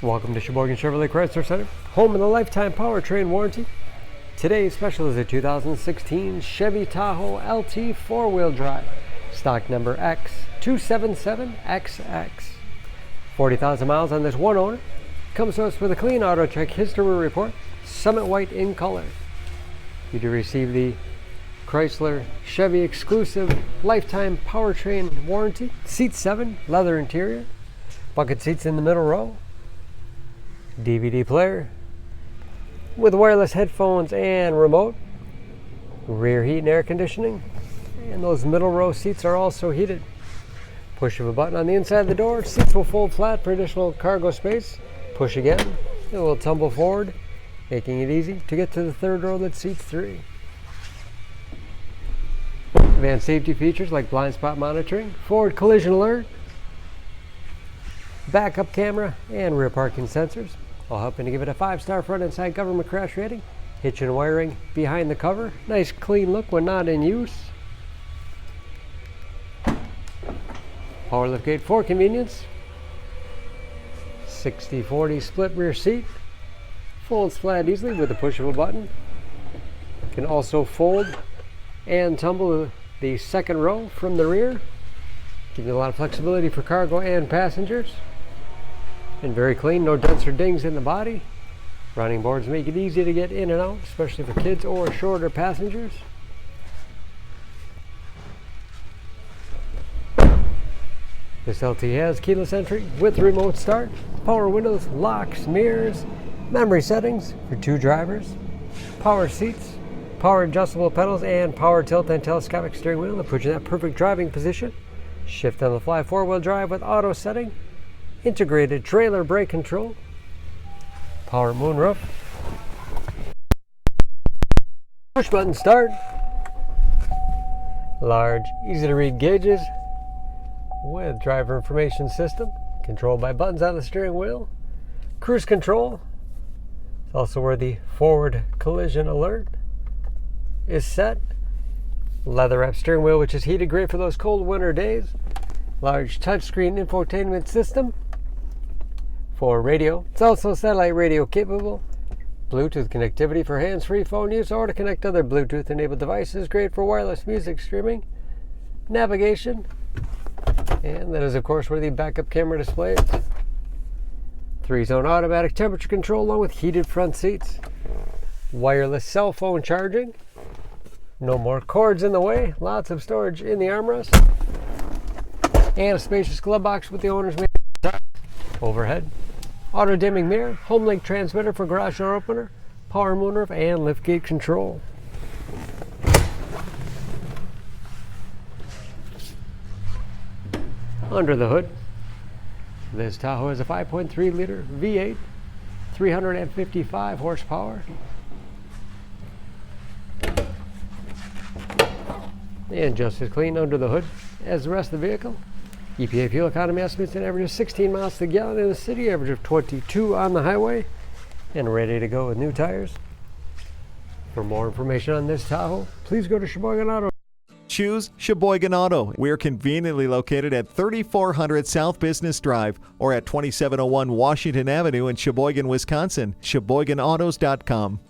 Welcome to Sheboygan Chevrolet Chrysler Center, home of the lifetime powertrain warranty. Today's special is a 2016 Chevy Tahoe LT 4-wheel drive, stock number X277XX. 40,000 miles on this one owner. Comes to us with a clean auto check history report, Summit White in color. You do receive the Chrysler Chevy exclusive lifetime powertrain warranty. Seat 7, leather interior, bucket seats in the middle row, DVD player with wireless headphones and remote, rear heat and air conditioning, and those middle row seats are also heated. Push of a button on the inside of the door, seats will fold flat for additional cargo space. Push again, it will tumble forward, making it easy to get to the third row that seats 3. Advanced safety features like blind spot monitoring, forward collision alert, backup camera, and rear parking sensors, all helping to give it a 5-star front and side government crash rating. Hitch and wiring behind the cover, nice clean look when not in use. Power liftgate for convenience. 60/40 split rear seat. Folds flat easily with the push of a button. Can also fold and tumble the second row from the rear. Giving you a lot of flexibility for cargo and passengers. And very clean, no dents or dings in the body. Running boards make it easy to get in and out, especially for kids or shorter passengers. This LT has keyless entry with remote start, power windows, locks, mirrors, memory settings for 2 drivers, power seats, power adjustable pedals, and power tilt and telescopic steering wheel that puts you in that perfect driving position. Shift on the fly 4-wheel drive with auto setting. Integrated trailer brake control, power moonroof, push button start, large easy to read gauges with driver information system controlled by buttons on the steering wheel, cruise control. It's also where the forward collision alert is set, leather wrapped steering wheel which is heated, great for those cold winter days, large touchscreen infotainment system. For radio, it's also satellite radio capable. Bluetooth connectivity for hands-free phone use or to connect other Bluetooth-enabled devices. Great for wireless music streaming. Navigation. And that is, of course, where the backup camera display is. 3-zone automatic temperature control along with heated front seats. Wireless cell phone charging. No more cords in the way. Lots of storage in the armrest. And a spacious glove box with the owner's manual overhead. Auto dimming mirror, home link transmitter for garage door opener, power moonroof, and liftgate control. Under the hood, this Tahoe is a 5.3 liter V8, 355 horsepower. And just as clean under the hood as the rest of the vehicle. EPA fuel economy estimates an average of 16 miles to the gallon in the city, average of 22 on the highway, and ready to go with new tires. For more information on this Tahoe, please go to Sheboygan Auto. Choose Sheboygan Auto. We're conveniently located at 3400 South Business Drive or at 2701 Washington Avenue in Sheboygan, Wisconsin. SheboyganAutos.com.